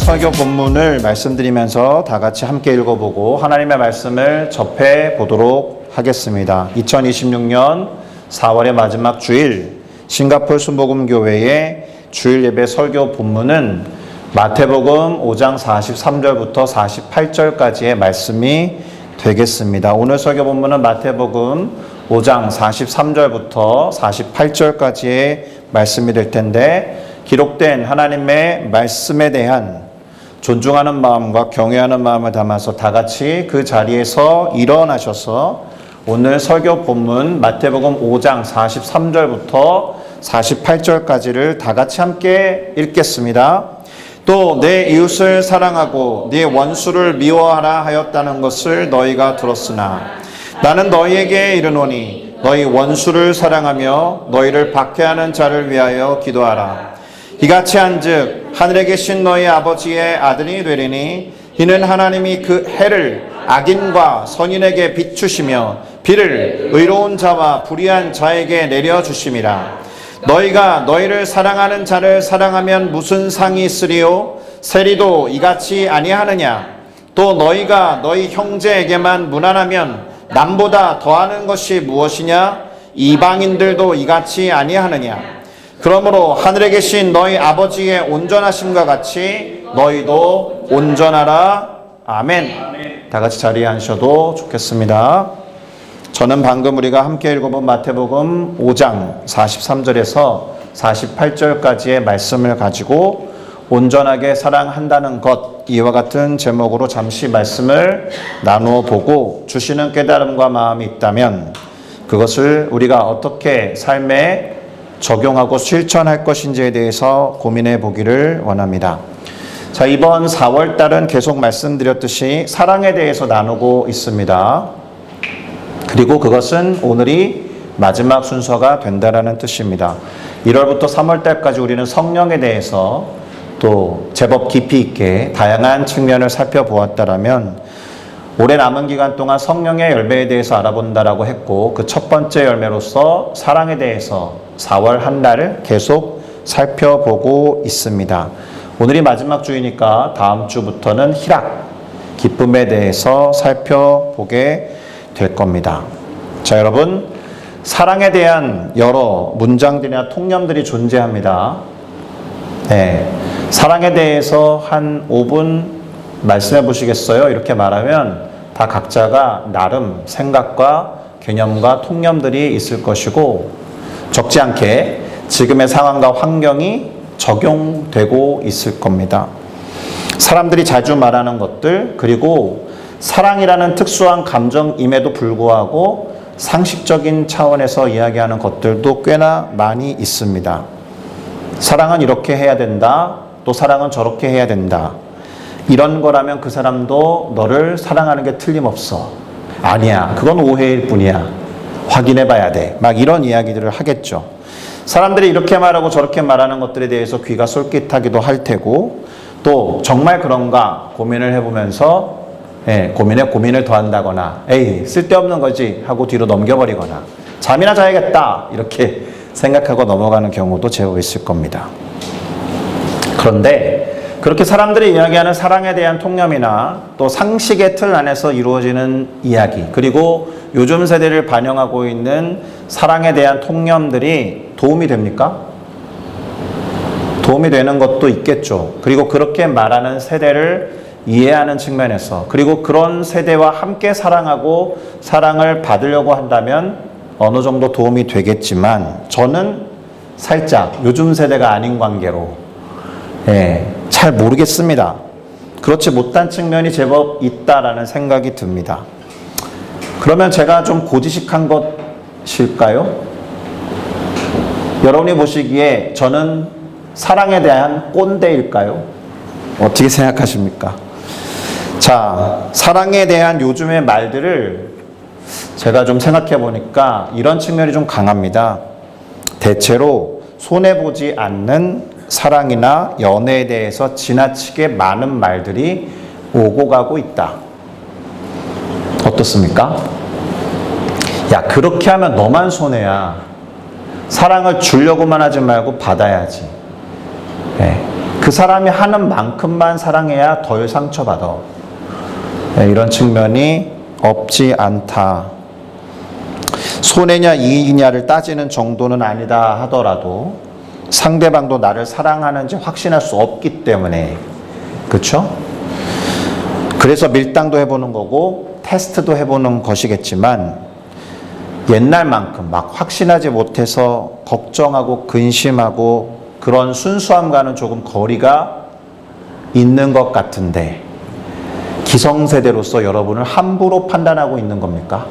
설교 본문을 말씀드리면서 다 같이 함께 읽어보고 하나님의 말씀을 접해 보도록 하겠습니다. 2026년 4월의 마지막 주일 싱가포르 순복음교회의 주일 예배 설교 본문은 마태복음 5장 43절부터 48절까지의 말씀이 되겠습니다. 오늘 설교 본문은 마태복음 5장 43절부터 48절까지의 말씀이 될 텐데, 기록된 하나님의 말씀에 대한 존중하는 마음과 경외하는 마음을 담아서 다 같이 그 자리에서 일어나셔서 오늘 설교 본문 마태복음 5장 43절부터 48절까지를 다 같이 함께 읽겠습니다. 또 내 이웃을 사랑하고 네 원수를 미워하라 하였다는 것을 너희가 들었으나 나는 너희에게 이르노니 너희 원수를 사랑하며 너희를 박해하는 자를 위하여 기도하라. 이같이 한즉 하늘에 계신 너희 아버지의 아들이 되리니 이는 하나님이 그 해를 악인과 선인에게 비추시며 비를 의로운 자와 불의한 자에게 내려주심이라. 너희가 너희를 사랑하는 자를 사랑하면 무슨 상이 있으리요? 세리도 이같이 아니하느냐? 또 너희가 너희 형제에게만 무난하면 남보다 더하는 것이 무엇이냐? 이방인들도 이같이 아니하느냐? 그러므로 하늘에 계신 너희 아버지의 온전하심과 같이 너희도 온전하라. 아멘. 다 같이 자리에 앉으셔도 좋겠습니다. 저는 방금 우리가 함께 읽어본 마태복음 5장 43절에서 48절까지의 말씀을 가지고 온전하게 사랑한다는 것, 이와 같은 제목으로 잠시 말씀을 나누어 보고 주시는 깨달음과 마음이 있다면 그것을 우리가 어떻게 삶에 적용하고 실천할 것인지에 대해서 고민해 보기를 원합니다. 자, 이번 4월 달은 계속 말씀드렸듯이 사랑에 대해서 나누고 있습니다. 그리고 그것은 오늘이 마지막 순서가 된다라는 뜻입니다. 1월부터 3월 달까지 우리는 성령에 대해서 또 제법 깊이 있게 다양한 측면을 살펴보았다라면 올해 남은 기간 동안 성령의 열매에 대해서 알아본다라고 했고, 그 첫 번째 열매로서 사랑에 대해서 4월 한 달을 계속 살펴보고 있습니다. 오늘이 마지막 주이니까 다음 주부터는 희락, 기쁨에 대해서 살펴보게 될 겁니다. 자, 여러분, 사랑에 대한 여러 문장들이나 통념들이 존재합니다. 네, 사랑에 대해서 한 5분 말씀해 보시겠어요? 이렇게 말하면 다 각자가 나름 생각과 개념과 통념들이 있을 것이고, 적지 않게 지금의 상황과 환경이 적용되고 있을 겁니다. 사람들이 자주 말하는 것들, 그리고 사랑이라는 특수한 감정임에도 불구하고 상식적인 차원에서 이야기하는 것들도 꽤나 많이 있습니다. 사랑은 이렇게 해야 된다, 또 사랑은 저렇게 해야 된다. 이런 거라면 그 사람도 너를 사랑하는 게 틀림없어. 아니야, 그건 오해일 뿐이야. 확인해 봐야 돼. 막 이런 이야기들을 하겠죠. 사람들이 이렇게 말하고 저렇게 말하는 것들에 대해서 귀가 솔깃하기도 할 테고, 또 정말 그런가 고민을 해보면서 고민에 고민을 더한다거나 에이 쓸데없는 거지 하고 뒤로 넘겨버리거나 잠이나 자야겠다 이렇게 생각하고 넘어가는 경우도 제법 있을 겁니다. 그런데 그렇게 사람들이 이야기하는 사랑에 대한 통념이나 또 상식의 틀 안에서 이루어지는 이야기, 그리고 요즘 세대를 반영하고 있는 사랑에 대한 통념들이 도움이 됩니까? 도움이 되는 것도 있겠죠. 그리고 그렇게 말하는 세대를 이해하는 측면에서, 그리고 그런 세대와 함께 사랑하고 사랑을 받으려고 한다면 어느 정도 도움이 되겠지만, 저는 살짝 요즘 세대가 아닌 관계로 잘 모르겠습니다. 그렇지 못한 측면이 제법 있다라는 생각이 듭니다. 그러면 제가 좀 고지식한 것일까요? 여러분이 보시기에 저는 사랑에 대한 꼰대일까요? 어떻게 생각하십니까? 자, 사랑에 대한 요즘의 말들을 제가 좀 생각해 보니까 이런 측면이 좀 강합니다. 대체로 손해보지 않는 사랑이나 연애에 대해서 지나치게 많은 말들이 오고 가고 있다. 어떻습니까? 야, 그렇게 하면 너만 손해야. 사랑을 주려고만 하지 말고 받아야지. 그 사람이 하는 만큼만 사랑해야 덜 상처받아. 이런 측면이 없지 않다. 손해냐 이익이냐를 따지는 정도는 아니다 하더라도 상대방도 나를 사랑하는지 확신할 수 없기 때문에, 그렇죠? 그래서 밀당도 해보는 거고 테스트도 해보는 것이겠지만 옛날만큼 막 확신하지 못해서 걱정하고 근심하고 그런 순수함과는 조금 거리가 있는 것 같은데, 기성세대로서 여러분을 함부로 판단하고 있는 겁니까?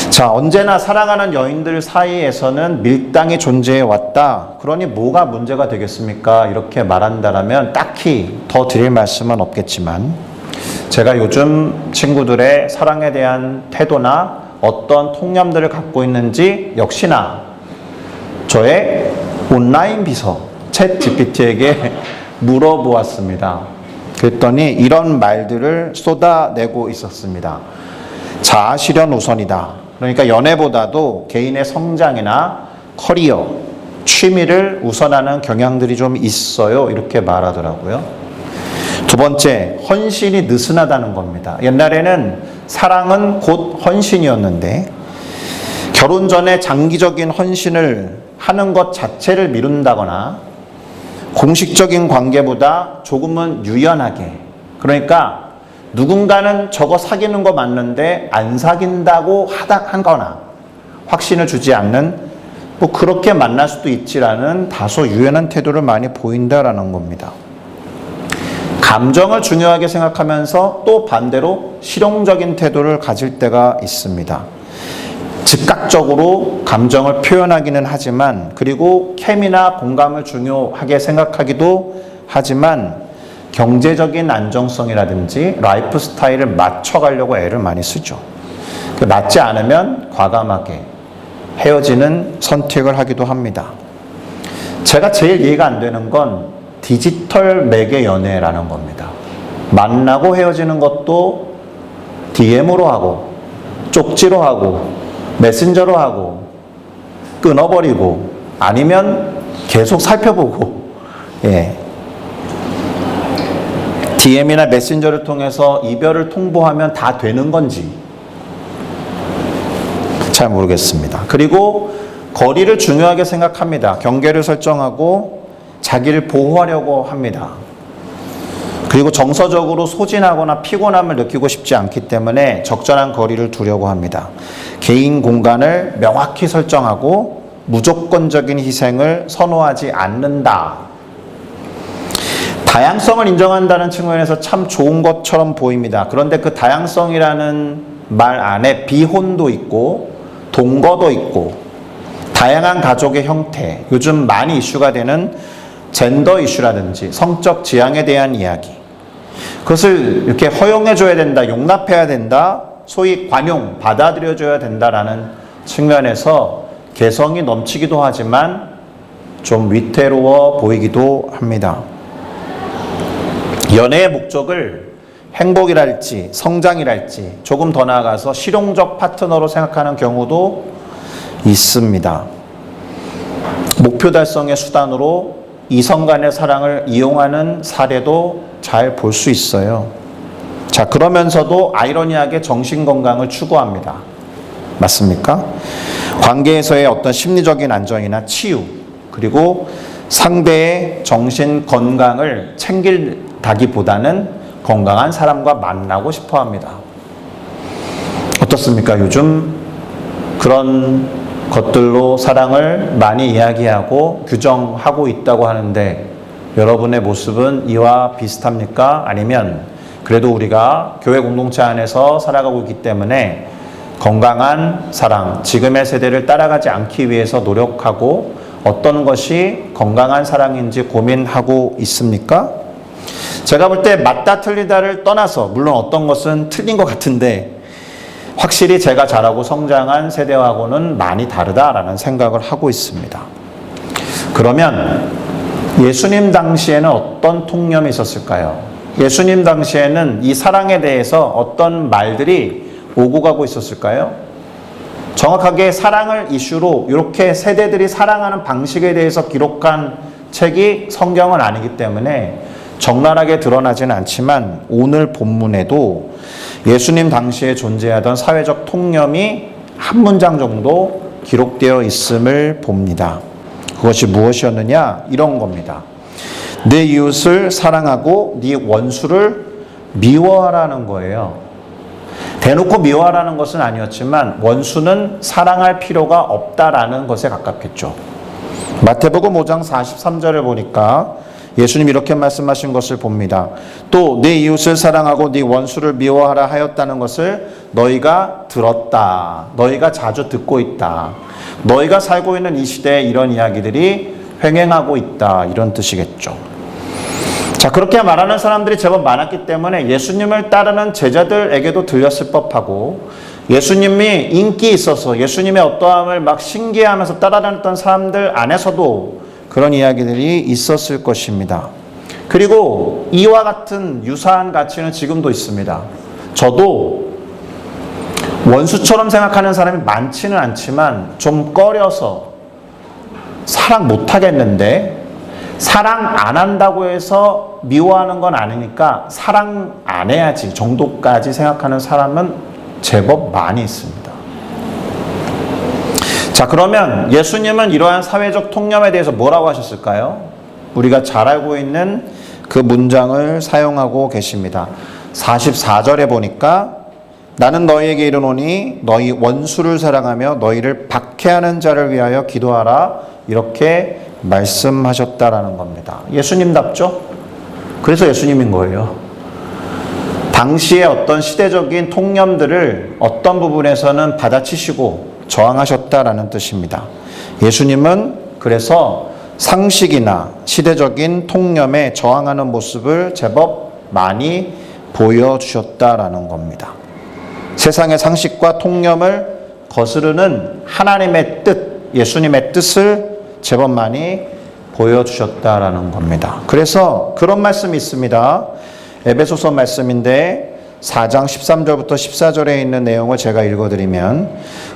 자, 언제나 사랑하는 여인들 사이에서는 밀당이 존재해 왔다. 그러니 뭐가 문제가 되겠습니까? 이렇게 말한다라면 딱히 더 드릴 말씀은 없겠지만, 제가 요즘 친구들의 사랑에 대한 태도나 어떤 통념들을 갖고 있는지 역시나 저의 온라인 비서 챗 GPT에게 물어보았습니다. 그랬더니 이런 말들을 쏟아내고 있었습니다. 자아실현 우선이다. 그러니까 연애보다도 개인의 성장이나 커리어, 취미를 우선하는 경향들이 좀 있어요. 이렇게 말하더라고요. 두 번째, 헌신이 느슨하다는 겁니다. 옛날에는 사랑은 곧 헌신이었는데 결혼 전에 장기적인 헌신을 하는 것 자체를 미룬다거나 공식적인 관계보다 조금은 유연하게, 그러니까 누군가는 저거 사귀는 거 맞는데 안 사귄다고 하거나 확신을 주지 않는, 뭐 그렇게 만날 수도 있지라는 다소 유연한 태도를 많이 보인다라는 겁니다. 감정을 중요하게 생각하면서 또 반대로 실용적인 태도를 가질 때가 있습니다. 즉각적으로 감정을 표현하기는 하지만, 그리고 케미나 공감을 중요하게 생각하기도 하지만 경제적인 안정성이라든지 라이프 스타일을 맞춰가려고 애를 많이 쓰죠. 맞지 않으면 과감하게 헤어지는 선택을 하기도 합니다. 제가 제일 이해가 안 되는 건 디지털 매개 연애라는 겁니다. 만나고 헤어지는 것도 DM으로 하고 쪽지로 하고 메신저로 하고 끊어버리고 아니면 계속 살펴보고, DM이나 메신저를 통해서 이별을 통보하면 다 되는 건지 잘 모르겠습니다. 그리고 거리를 중요하게 생각합니다. 경계를 설정하고 자기를 보호하려고 합니다. 그리고 정서적으로 소진하거나 피곤함을 느끼고 싶지 않기 때문에 적절한 거리를 두려고 합니다. 개인 공간을 명확히 설정하고 무조건적인 희생을 선호하지 않는다. 다양성을 인정한다는 측면에서 참 좋은 것처럼 보입니다. 그런데 그 다양성이라는 말 안에 비혼도 있고 동거도 있고 다양한 가족의 형태, 요즘 많이 이슈가 되는 젠더 이슈라든지 성적 지향에 대한 이야기, 그것을 이렇게 허용해줘야 된다, 용납해야 된다, 소위 관용, 받아들여줘야 된다라는 측면에서 개성이 넘치기도 하지만 좀 위태로워 보이기도 합니다. 연애의 목적을 행복이랄지 성장이랄지 조금 더 나아가서 실용적 파트너로 생각하는 경우도 있습니다. 목표 달성의 수단으로 이성 간의 사랑을 이용하는 사례도 잘 볼 수 있어요. 자, 그러면서도 아이러니하게 정신건강을 추구합니다. 맞습니까? 관계에서의 어떤 심리적인 안정이나 치유, 그리고 상대의 정신 건강을 챙긴다기보다는 건강한 사람과 만나고 싶어 합니다. 어떻습니까? 요즘 그런 것들로 사랑을 많이 이야기하고 규정하고 있다고 하는데 여러분의 모습은 이와 비슷합니까? 아니면 그래도 우리가 교회 공동체 안에서 살아가고 있기 때문에 건강한 사랑, 지금의 세대를 따라가지 않기 위해서 노력하고 어떤 것이 건강한 사랑인지 고민하고 있습니까? 제가 볼 때 맞다 틀리다를 떠나서, 물론 어떤 것은 틀린 것 같은데 확실히 제가 자라고 성장한 세대하고는 많이 다르다라는 생각을 하고 있습니다. 그러면 예수님 당시에는 어떤 통념이 있었을까요? 예수님 당시에는 이 사랑에 대해서 어떤 말들이 오고 가고 있었을까요? 정확하게 사랑을 이슈로 이렇게 세대들이 사랑하는 방식에 대해서 기록한 책이 성경은 아니기 때문에 적나라하게 드러나지는 않지만 오늘 본문에도 예수님 당시에 존재하던 사회적 통념이 한 문장 정도 기록되어 있음을 봅니다. 그것이 무엇이었느냐? 이런 겁니다. 내 이웃을 사랑하고 네 원수를 미워하라는 거예요. 대놓고 미워하라는 것은 아니었지만 원수는 사랑할 필요가 없다라는 것에 가깝겠죠. 마태복음 5장 43절을 보니까 예수님이 이렇게 말씀하신 것을 봅니다. 또 내 이웃을 사랑하고 네 원수를 미워하라 하였다는 것을 너희가 들었다. 너희가 자주 듣고 있다. 너희가 살고 있는 이 시대에 이런 이야기들이 횡행하고 있다. 이런 뜻이겠죠. 자, 그렇게 말하는 사람들이 제법 많았기 때문에 예수님을 따르는 제자들에게도 들렸을 법하고 예수님이 인기 있어서 예수님의 어떠함을 막 신기해하면서 따라다녔던 사람들 안에서도 그런 이야기들이 있었을 것입니다. 그리고 이와 같은 유사한 가치는 지금도 있습니다. 저도 원수처럼 생각하는 사람이 많지는 않지만 좀 꺼려서 사랑 못하겠는데 사랑 안 한다고 해서 미워하는 건 아니니까 사랑 안 해야지 정도까지 생각하는 사람은 제법 많이 있습니다. 자, 그러면 예수님은 이러한 사회적 통념에 대해서 뭐라고 하셨을까요? 우리가 잘 알고 있는 그 문장을 사용하고 계십니다. 44절에 보니까 나는 너희에게 이르노니 너희 원수를 사랑하며 너희를 박해하는 자를 위하여 기도하라 이렇게 말씀하셨다라는 겁니다. 예수님답죠? 그래서 예수님인 거예요. 당시의 어떤 시대적인 통념들을 어떤 부분에서는 받아치시고 저항하셨다라는 뜻입니다. 예수님은 그래서 상식이나 시대적인 통념에 저항하는 모습을 제법 많이 보여주셨다라는 겁니다. 세상의 상식과 통념을 거스르는 하나님의 뜻, 예수님의 뜻을 제법 많이 보여주셨다라는 겁니다. 그래서 그런 말씀이 있습니다. 에베소서 말씀인데 4장 13절부터 14절에 있는 내용을 제가 읽어드리면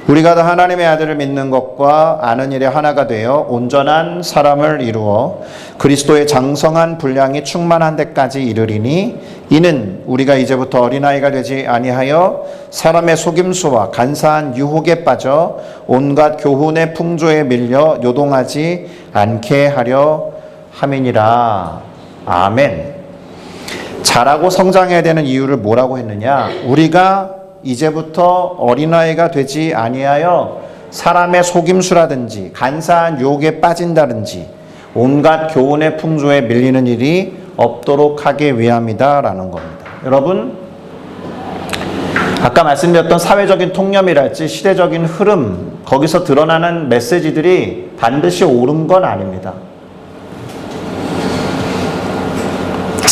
우리가 다 하나님의 아들을 믿는 것과 아는 일에 하나가 되어 온전한 사람을 이루어 그리스도의 장성한 분량이 충만한 데까지 이르리니 이는 우리가 이제부터 어린아이가 되지 아니하여 사람의 속임수와 간사한 유혹에 빠져 온갖 교훈의 풍조에 밀려 요동하지 않게 하려 함이니라. 아멘. 자라고 성장해야 되는 이유를 뭐라고 했느냐? 우리가 이제부터 어린아이가 되지 아니하여 사람의 속임수라든지 간사한 유혹에 빠진다든지 온갖 교훈의 풍조에 밀리는 일이 없도록 하기 위함이다라는 겁니다. 여러분, 아까 말씀드렸던 사회적인 통념이랄지 시대적인 흐름, 거기서 드러나는 메시지들이 반드시 옳은 건 아닙니다.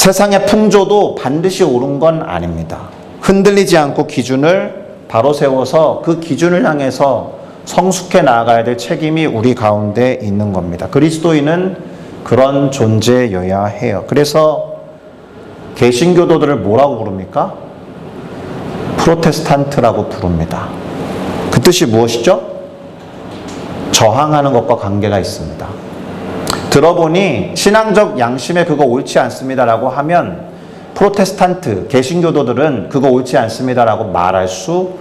세상의 풍조도 반드시 옳은 건 아닙니다. 흔들리지 않고 기준을 바로 세워서 그 기준을 향해서 성숙해 나아가야 될 책임이 우리 가운데 있는 겁니다. 그리스도인은 그런 존재여야 해요. 그래서 개신교도들을 뭐라고 부릅니까? 프로테스탄트라고 부릅니다. 그 뜻이 무엇이죠? 저항하는 것과 관계가 있습니다. 들어보니 신앙적 양심에 그거 옳지 않습니다라고 하면 프로테스탄트, 개신교도들은 그거 옳지 않습니다라고 말할 수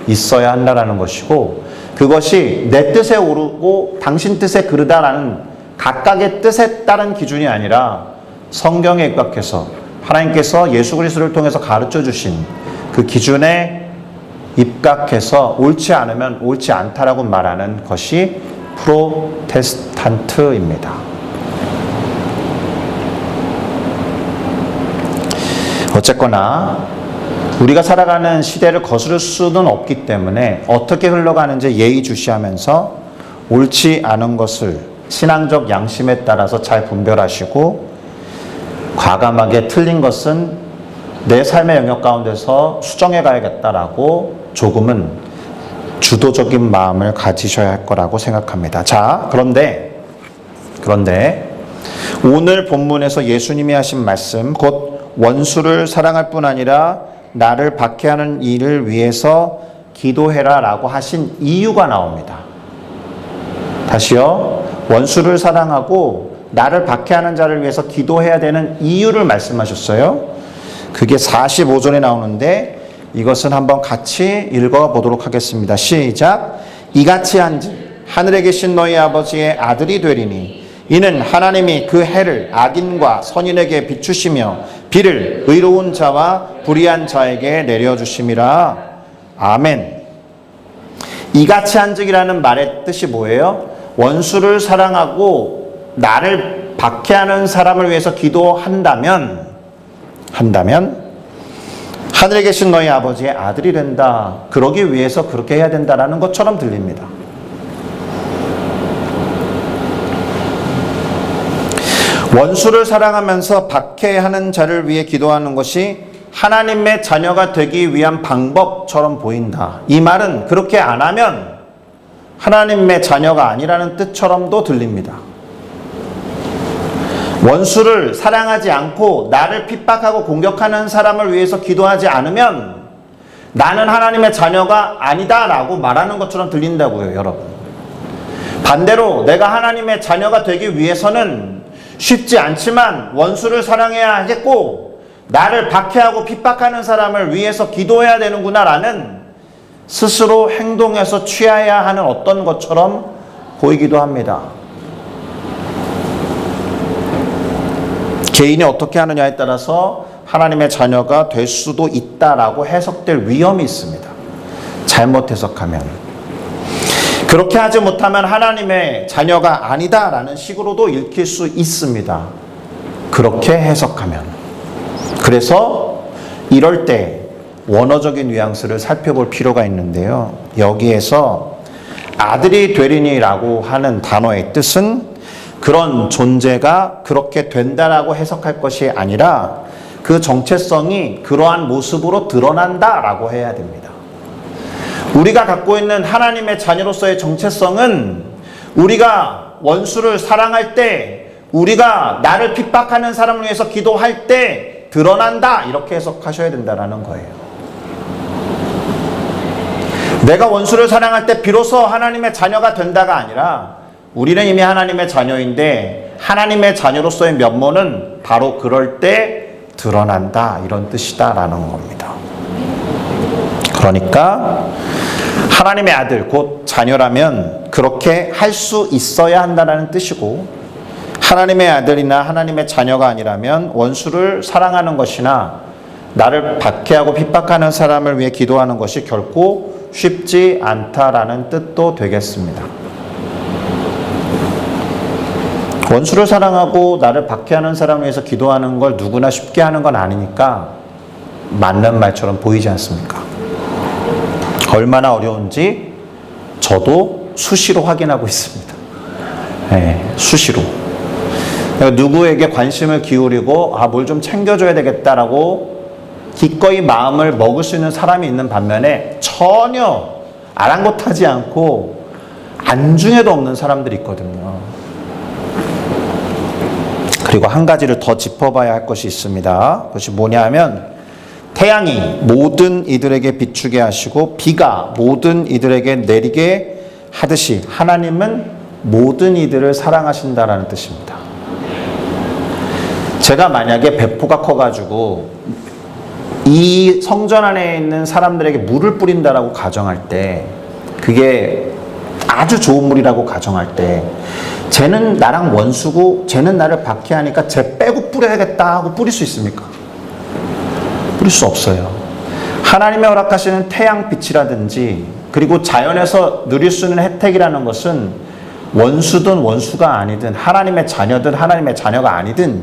있어야 한다라는 것이고 그것이 내 뜻에 옳고 당신 뜻에 그르다라는 각각의 뜻에 따른 기준이 아니라 성경에 입각해서 하나님께서 예수 그리스도를 통해서 가르쳐 주신 그 기준에 입각해서 옳지 않으면 옳지 않다라고 말하는 것이 프로테스탄트입니다. 어쨌거나 우리가 살아가는 시대를 거스를 수는 없기 때문에 어떻게 흘러가는지 예의주시하면서 옳지 않은 것을 신앙적 양심에 따라서 잘 분별하시고 과감하게 틀린 것은 내 삶의 영역 가운데서 수정해 가야겠다라고 조금은 주도적인 마음을 가지셔야 할 거라고 생각합니다. 자, 그런데 오늘 본문에서 예수님이 하신 말씀, 곧 원수를 사랑할 뿐 아니라 나를 박해하는 일을 위해서 기도해라 라고 하신 이유가 나옵니다. 다시요. 원수를 사랑하고 나를 박해하는 자를 위해서 기도해야 되는 이유를 말씀하셨어요. 그게 45절에 나오는데 이것은 한번 같이 읽어보도록 하겠습니다. 시작. 이같이 한즉 하늘에 계신 너희 아버지의 아들이 되리니 이는 하나님이 그 해를 악인과 선인에게 비추시며 비를 의로운 자와 불의한 자에게 내려주심이라. 아멘. 이같이 한즉이라는 말의 뜻이 뭐예요? 원수를 사랑하고 나를 박해하는 사람을 위해서 기도한다면 하늘에 계신 너희 아버지의 아들이 된다. 그러기 위해서 그렇게 해야 된다라는 것처럼 들립니다. 원수를 사랑하면서 박해하는 자를 위해 기도하는 것이 하나님의 자녀가 되기 위한 방법처럼 보인다. 이 말은 그렇게 안 하면 하나님의 자녀가 아니라는 뜻처럼도 들립니다. 원수를 사랑하지 않고 나를 핍박하고 공격하는 사람을 위해서 기도하지 않으면 나는 하나님의 자녀가 아니다라고 말하는 것처럼 들린다고요, 여러분. 반대로 내가 하나님의 자녀가 되기 위해서는 쉽지 않지만 원수를 사랑해야 하겠고 나를 박해하고 핍박하는 사람을 위해서 기도해야 되는구나라는 스스로 행동해서 취해야 하는 어떤 것처럼 보이기도 합니다. 개인이 어떻게 하느냐에 따라서 하나님의 자녀가 될 수도 있다라고 해석될 위험이 있습니다. 잘못 해석하면. 그렇게 하지 못하면 하나님의 자녀가 아니다라는 식으로도 읽힐 수 있습니다. 그렇게 해석하면. 그래서 이럴 때 원어적인 뉘앙스를 살펴볼 필요가 있는데요. 여기에서 아들이 되리니라고 하는 단어의 뜻은 그런 존재가 그렇게 된다라고 해석할 것이 아니라 그 정체성이 그러한 모습으로 드러난다라고 해야 됩니다. 우리가 갖고 있는 하나님의 자녀로서의 정체성은 우리가 원수를 사랑할 때, 우리가 나를 핍박하는 사람을 위해서 기도할 때 드러난다, 이렇게 해석하셔야 된다는 거예요. 내가 원수를 사랑할 때 비로소 하나님의 자녀가 된다가 아니라 우리는 이미 하나님의 자녀인데 하나님의 자녀로서의 면모는 바로 그럴 때 드러난다, 이런 뜻이다라는 겁니다. 그러니까 하나님의 아들, 곧 자녀라면 그렇게 할 수 있어야 한다는 뜻이고, 하나님의 아들이나 하나님의 자녀가 아니라면 원수를 사랑하는 것이나 나를 박해하고 핍박하는 사람을 위해 기도하는 것이 결코 쉽지 않다라는 뜻도 되겠습니다. 원수를 사랑하고 나를 박해하는 사람을 위해서 기도하는 걸 누구나 쉽게 하는 건 아니니까 맞는 말처럼 보이지 않습니까? 얼마나 어려운지 저도 수시로 확인하고 있습니다. 네, 수시로. 누구에게 관심을 기울이고 뭘 좀 챙겨줘야 되겠다라고 기꺼이 마음을 먹을 수 있는 사람이 있는 반면에 전혀 아랑곳하지 않고 안중에도 없는 사람들이 있거든요. 그리고 한 가지를 더 짚어봐야 할 것이 있습니다. 그것이 뭐냐 하면 태양이 모든 이들에게 비추게 하시고 비가 모든 이들에게 내리게 하듯이 하나님은 모든 이들을 사랑하신다라는 뜻입니다. 제가 만약에 배포가 커가지고 이 성전 안에 있는 사람들에게 물을 뿌린다라고 가정할 때, 그게 아주 좋은 물이라고 가정할 때, 쟤는 나랑 원수고 쟤는 나를 박해하니까 쟤 빼고 뿌려야겠다 하고 뿌릴 수 있습니까? 뿌릴 수 없어요. 하나님의 허락하시는 태양빛이라든지 그리고 자연에서 누릴 수 있는 혜택이라는 것은 원수든 원수가 아니든 하나님의 자녀든 하나님의 자녀가 아니든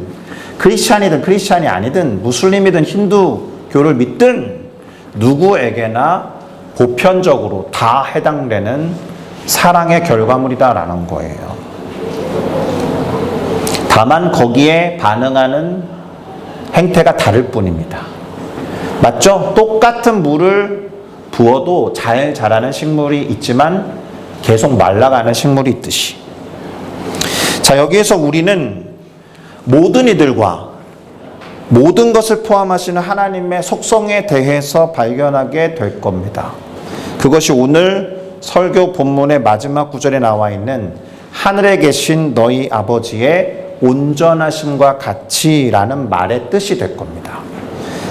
크리스찬이든 크리스찬이 아니든 무슬림이든 힌두교를 믿든 누구에게나 보편적으로 다 해당되는 사랑의 결과물이다라는 거예요. 다만 거기에 반응하는 행태가 다를 뿐입니다. 맞죠? 똑같은 물을 부어도 잘 자라는 식물이 있지만 계속 말라가는 식물이 있듯이. 자, 여기에서 우리는 모든 이들과 모든 것을 포함하시는 하나님의 속성에 대해서 발견하게 될 겁니다. 그것이 오늘 설교 본문의 마지막 구절에 나와 있는 하늘에 계신 너희 아버지의 온전하심과 같이라는 말의 뜻이 될 겁니다.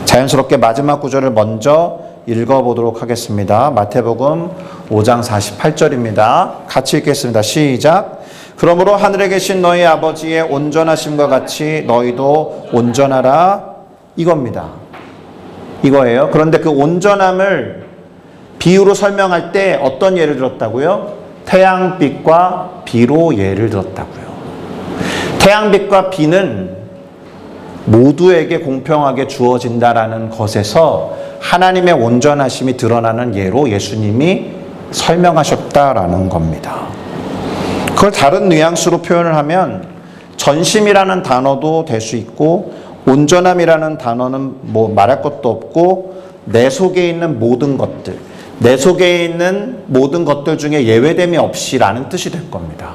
자연스럽게 마지막 구절을 먼저 읽어보도록 하겠습니다. 마태복음 5장 48절입니다. 같이 읽겠습니다. 시작. 그러므로 하늘에 계신 너희 아버지의 온전하심과 같이 너희도 온전하라. 이겁니다. 이거예요. 그런데 그 온전함을 비유로 설명할 때 어떤 예를 들었다고요? 태양빛과 비로 예를 들었다고요. 태양빛과 비는 모두에게 공평하게 주어진다라는 것에서 하나님의 온전하심이 드러나는 예로 예수님이 설명하셨다라는 겁니다. 그걸 다른 뉘앙스로 표현을 하면 전심이라는 단어도 될 수 있고 온전함이라는 단어는 뭐 말할 것도 없고 내 속에 있는 모든 것들, 내 속에 있는 모든 것들 중에 예외됨이 없이라는 뜻이 될 겁니다.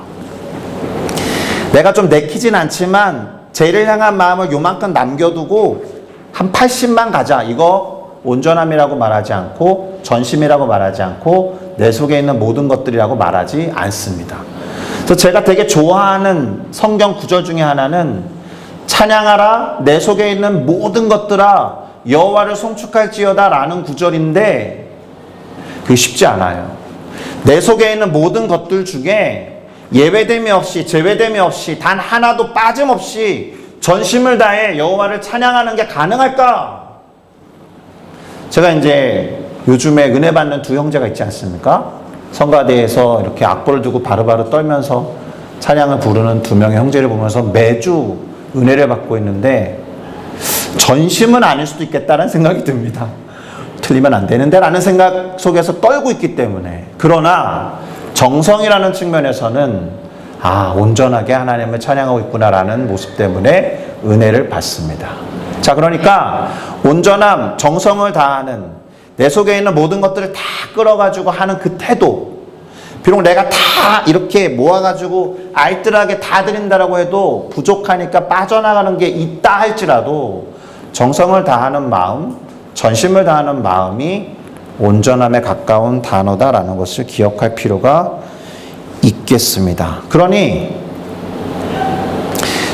내가 좀 내키진 않지만 쟤를 향한 마음을 요만큼 남겨두고 한 80만 가자. 이거 온전함이라고 말하지 않고 전심이라고 말하지 않고 내 속에 있는 모든 것들이라고 말하지 않습니다. 그래서 제가 되게 좋아하는 성경 구절 중에 하나는 찬양하라 내 속에 있는 모든 것들아 여호와를 송축할지어다 라는 구절인데 그게 쉽지 않아요. 내 속에 있는 모든 것들 중에 예외됨이 없이 제외됨이 없이 단 하나도 빠짐없이 전심을 다해 여호와를 찬양하는 게 가능할까? 제가 이제 요즘에 은혜 받는 두 형제가 있지 않습니까? 성가대에서 이렇게 악보를 두고 바로바로 떨면서 찬양을 부르는 두 명의 형제를 보면서 매주 은혜를 받고 있는데 전심은 아닐 수도 있겠다는 생각이 듭니다. 틀리면 안 되는데 라는 생각 속에서 떨고 있기 때문에. 그러나 정성이라는 측면에서는 온전하게 하나님을 찬양하고 있구나라는 모습 때문에 은혜를 받습니다. 자, 그러니까 온전함, 정성을 다하는 내 속에 있는 모든 것들을 다 끌어가지고 하는 그 태도, 비록 내가 다 이렇게 모아가지고 알뜰하게 다 드린다라고 해도 부족하니까 빠져나가는 게 있다 할지라도 정성을 다하는 마음, 전심을 다하는 마음이 온전함에 가까운 단어다라는 것을 기억할 필요가 있겠습니다. 그러니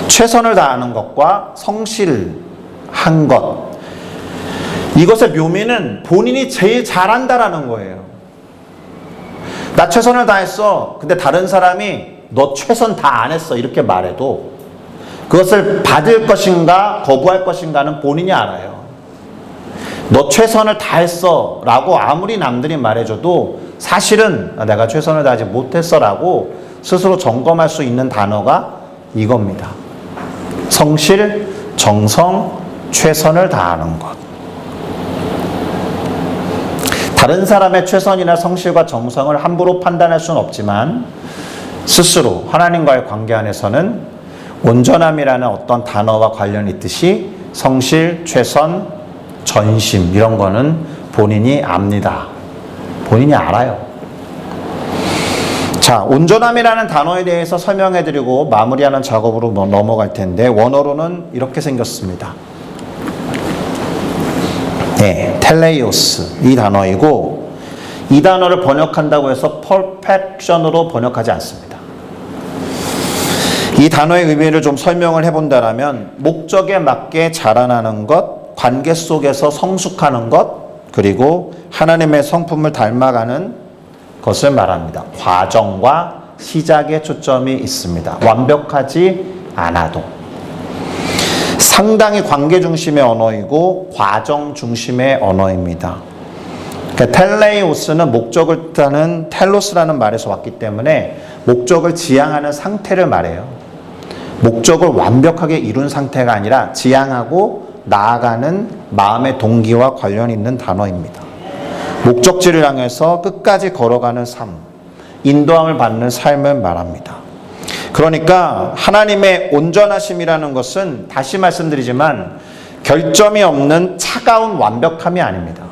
최선을 다하는 것과 성실한 것, 이것의 묘미는 본인이 제일 잘한다라는 거예요. 나 최선을 다했어. 근데 다른 사람이 너 최선 다 안 했어 이렇게 말해도 그것을 받을 것인가 거부할 것인가는 본인이 알아요. 너 최선을 다했어 라고 아무리 남들이 말해줘도 사실은 내가 최선을 다하지 못했어 라고 스스로 점검할 수 있는 단어가 이겁니다. 성실, 정성, 최선을 다하는 것. 다른 사람의 최선이나 성실과 정성을 함부로 판단할 수는 없지만 스스로 하나님과의 관계 안에서는 온전함이라는 어떤 단어와 관련이 있듯이 성실, 최선, 전심 이런 거는 본인이 압니다. 본인이 알아요. 자, 온전함이라는 단어에 대해서 설명해드리고 마무리하는 작업으로 넘어갈 텐데 원어로는 이렇게 생겼습니다. 네, 텔레이오스 이 단어이고 이 단어를 번역한다고 해서 perfection으로 번역하지 않습니다. 이 단어의 의미를 좀 설명을 해본다면 목적에 맞게 자라나는 것, 관계 속에서 성숙하는 것, 그리고 하나님의 성품을 닮아가는 것을 말합니다. 과정과 시작에 초점이 있습니다. 완벽하지 않아도. 상당히 관계 중심의 언어이고 과정 중심의 언어입니다. 그러니까 텔레이오스는 목적을 뜻하는 텔로스라는 말에서 왔기 때문에 목적을 지향하는 상태를 말해요. 목적을 완벽하게 이룬 상태가 아니라 지향하고 나아가는 마음의 동기와 관련이 있는 단어입니다. 목적지를 향해서 끝까지 걸어가는 삶, 인도함을 받는 삶을 말합니다. 그러니까 하나님의 온전하심이라는 것은 다시 말씀드리지만 결점이 없는 차가운 완벽함이 아닙니다.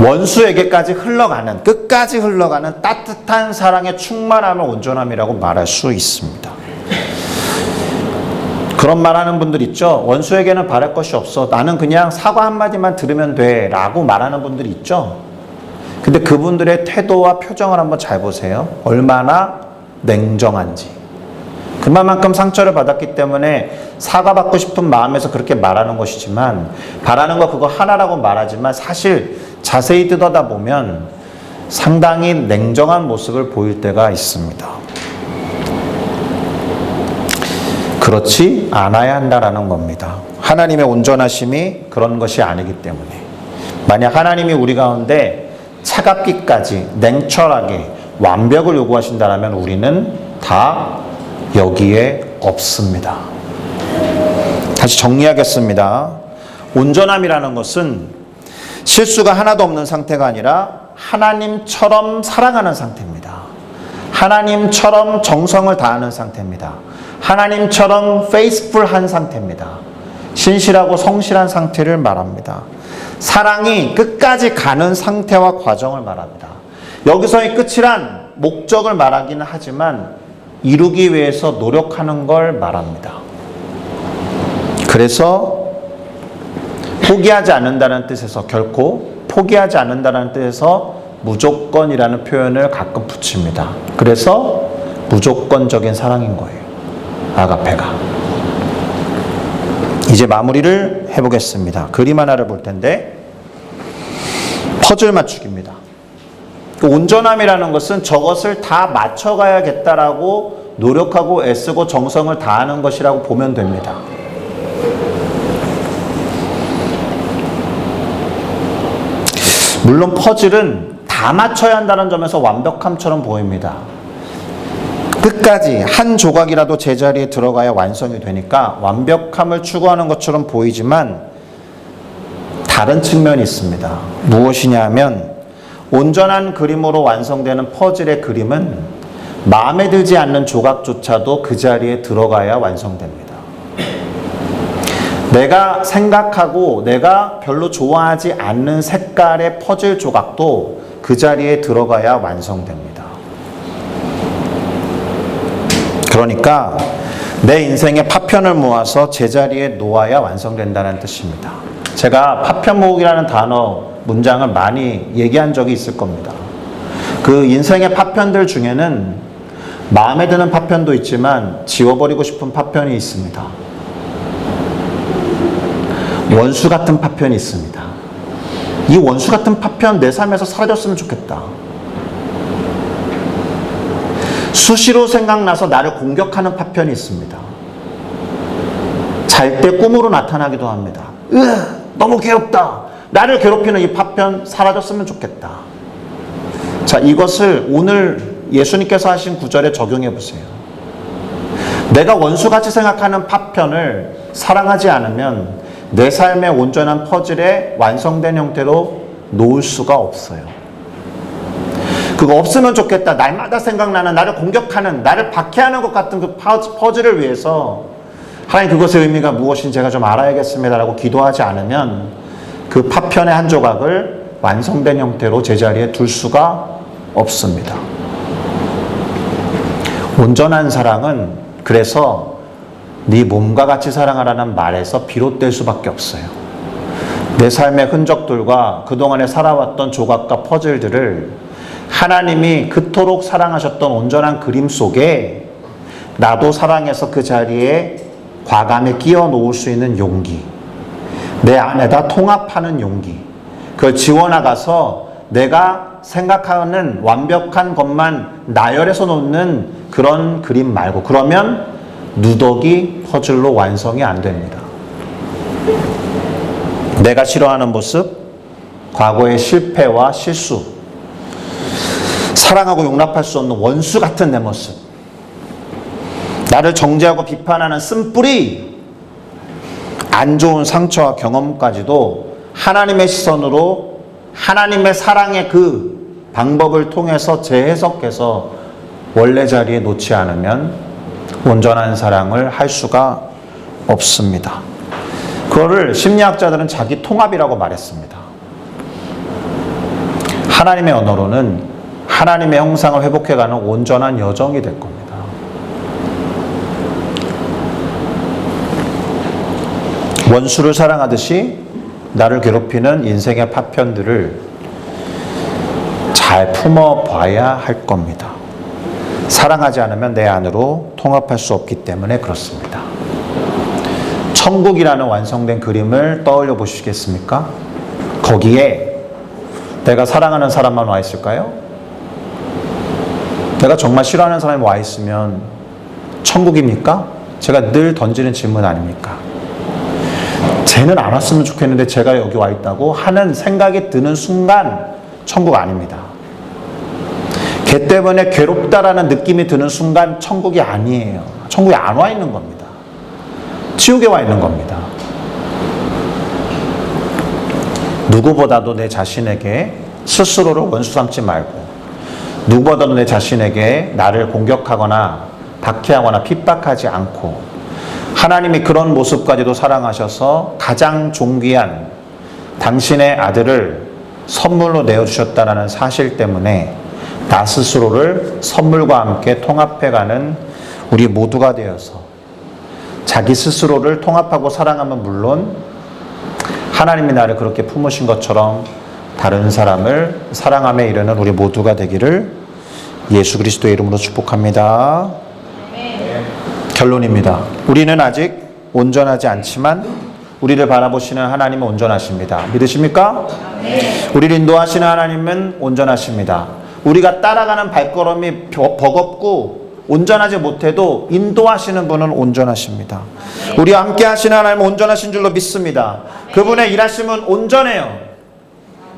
원수에게까지 흘러가는, 끝까지 흘러가는 따뜻한 사랑의 충만함을 온전함이라고 말할 수 있습니다. 그런 말하는 분들 있죠. 원수에게는 바랄 것이 없어. 나는 그냥 사과 한마디만 들으면 돼 라고 말하는 분들이 있죠. 근데 그분들의 태도와 표정을 한번 잘 보세요. 얼마나 냉정한지. 그만큼 상처를 받았기 때문에 사과받고 싶은 마음에서 그렇게 말하는 것이지만, 바라는 거 그거 하나라고 말하지만 사실 자세히 뜯어다보면 상당히 냉정한 모습을 보일 때가 있습니다. 그렇지 않아야 한다라는 겁니다. 하나님의 온전하심이 그런 것이 아니기 때문에. 만약 하나님이 우리 가운데 차갑기까지 냉철하게 완벽을 요구하신다면 우리는 다 여기에 없습니다. 다시 정리하겠습니다. 온전함이라는 것은 실수가 하나도 없는 상태가 아니라 하나님처럼 사랑하는 상태입니다. 하나님처럼 정성을 다하는 상태입니다. 하나님처럼 faithful한 상태입니다. 신실하고 성실한 상태를 말합니다. 사랑이 끝까지 가는 상태와 과정을 말합니다. 여기서의 끝이란 목적을 말하기는 하지만 이루기 위해서 노력하는 걸 말합니다. 그래서 포기하지 않는다는 뜻에서, 결코 포기하지 않는다는 뜻에서 무조건이라는 표현을 가끔 붙입니다. 그래서 무조건적인 사랑인 거예요. 아가페가. 이제 마무리를 해보겠습니다. 그림 하나를 볼 텐데, 퍼즐 맞추기입니다. 온전함이라는 것은 저것을 다 맞춰가야겠다라고 노력하고 애쓰고 정성을 다하는 것이라고 보면 됩니다. 물론 퍼즐은 다 맞춰야 한다는 점에서 완벽함처럼 보입니다. 끝까지 한 조각이라도 제자리에 들어가야 완성이 되니까 완벽함을 추구하는 것처럼 보이지만 다른 측면이 있습니다. 무엇이냐 하면 온전한 그림으로 완성되는 퍼즐의 그림은 마음에 들지 않는 조각조차도 그 자리에 들어가야 완성됩니다. 내가 생각하고 내가 별로 좋아하지 않는 색깔의 퍼즐 조각도 그 자리에 들어가야 완성됩니다. 그러니까 내 인생의 파편을 모아서 제자리에 놓아야 완성된다는 뜻입니다. 제가 파편 모으기라는 단어, 문장을 많이 얘기한 적이 있을 겁니다. 그 인생의 파편들 중에는 마음에 드는 파편도 있지만 지워버리고 싶은 파편이 있습니다. 원수 같은 파편이 있습니다. 이 원수 같은 파편 내 삶에서 사라졌으면 좋겠다. 수시로 생각나서 나를 공격하는 파편이 있습니다. 잘 때 꿈으로 나타나기도 합니다. 너무 괴롭다. 나를 괴롭히는 이 파편 사라졌으면 좋겠다. 자, 이것을 오늘 예수님께서 하신 구절에 적용해 보세요. 내가 원수같이 생각하는 파편을 사랑하지 않으면 내 삶의 온전한 퍼즐에 완성된 형태로 놓을 수가 없어요. 그거 없으면 좋겠다. 날마다 생각나는, 나를 공격하는, 나를 박해하는 것 같은 그 퍼즐을 위해서 하나님 그것의 의미가 무엇인지 제가 좀 알아야겠습니다라고 기도하지 않으면 그 파편의 한 조각을 완성된 형태로 제자리에 둘 수가 없습니다. 온전한 사랑은 그래서 네 몸과 같이 사랑하라는 말에서 비롯될 수밖에 없어요. 내 삶의 흔적들과 그동안에 살아왔던 조각과 퍼즐들을 하나님이 그토록 사랑하셨던 온전한 그림 속에 나도 사랑해서 그 자리에 과감히 끼워 놓을 수 있는 용기, 내 안에다 통합하는 용기, 그걸 지워나가서 내가 생각하는 완벽한 것만 나열해서 놓는 그런 그림 말고, 그러면 누더기 퍼즐로 완성이 안 됩니다. 내가 싫어하는 모습, 과거의 실패와 실수, 사랑하고 용납할 수 없는 원수 같은 내 모습, 나를 정죄하고 비판하는 쓴뿌리, 안 좋은 상처와 경험까지도 하나님의 시선으로 하나님의 사랑의 그 방법을 통해서 재해석해서 원래 자리에 놓지 않으면 온전한 사랑을 할 수가 없습니다. 그거를 심리학자들은 자기 통합이라고 말했습니다. 하나님의 언어로는 하나님의 형상을 회복해가는 온전한 여정이 될 겁니다. 원수를 사랑하듯이 나를 괴롭히는 인생의 파편들을 잘 품어봐야 할 겁니다. 사랑하지 않으면 내 안으로 통합할 수 없기 때문에 그렇습니다. 천국이라는 완성된 그림을 떠올려 보시겠습니까? 거기에 내가 사랑하는 사람만 와 있을까요? 내가 정말 싫어하는 사람이 와 있으면 천국입니까? 제가 늘 던지는 질문 아닙니까? 쟤는 안 왔으면 좋겠는데 제가 여기 와 있다고 하는 생각이 드는 순간 천국 아닙니다. 걔 때문에 괴롭다라는 느낌이 드는 순간 천국이 아니에요. 천국에 안 와 있는 겁니다. 지옥에 와 있는 겁니다. 누구보다도 내 자신에게 스스로를 원수 삼지 말고, 누구보다도 내 자신에게 나를 공격하거나 박해하거나 핍박하지 않고, 하나님이 그런 모습까지도 사랑하셔서 가장 존귀한 당신의 아들을 선물로 내어주셨다는 사실 때문에 나 스스로를 선물과 함께 통합해가는 우리 모두가 되어서 자기 스스로를 통합하고 사랑하면 물론 하나님이 나를 그렇게 품으신 것처럼 다른 사람을 사랑함에 이르는 우리 모두가 되기를 예수 그리스도의 이름으로 축복합니다. 결론입니다. 우리는 아직 온전하지 않지만 우리를 바라보시는 하나님은 온전하십니다. 믿으십니까? 우리를 인도하시는 하나님은 온전하십니다. 우리가 따라가는 발걸음이 버겁고 온전하지 못해도 인도하시는 분은 온전하십니다. 우리와 함께 하시는 하나님은 온전하신 줄로 믿습니다. 그분의 일하심은 온전해요.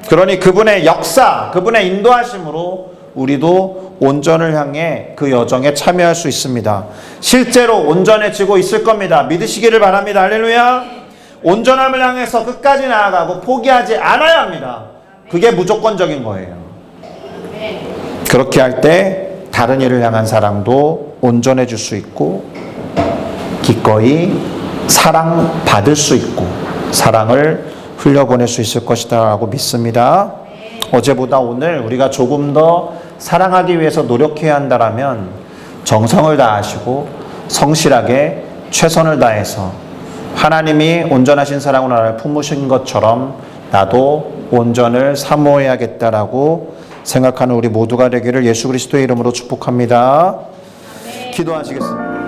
그러니 그분의 역사, 그분의 인도하심으로 우리도 온전을 향해 그 여정에 참여할 수 있습니다. 실제로 온전해지고 있을 겁니다. 믿으시기를 바랍니다. 할렐루야. 온전함을 향해서 끝까지 나아가고 포기하지 않아야 합니다. 그게 무조건적인 거예요. 그렇게 할 때 다른 이를 향한 사랑도 온전해질 수 있고 기꺼이 사랑받을 수 있고 사랑을 흘려보낼 수 있을 것이다 라고 믿습니다. 어제보다 오늘 우리가 조금 더 사랑하기 위해서 노력해야 한다면 정성을 다하시고 성실하게 최선을 다해서 하나님이 온전하신 사랑으로 나를 품으신 것처럼 나도 온전을 사모해야겠다라고 생각하는 우리 모두가 되기를 예수 그리스도의 이름으로 축복합니다. 기도하시겠습니다.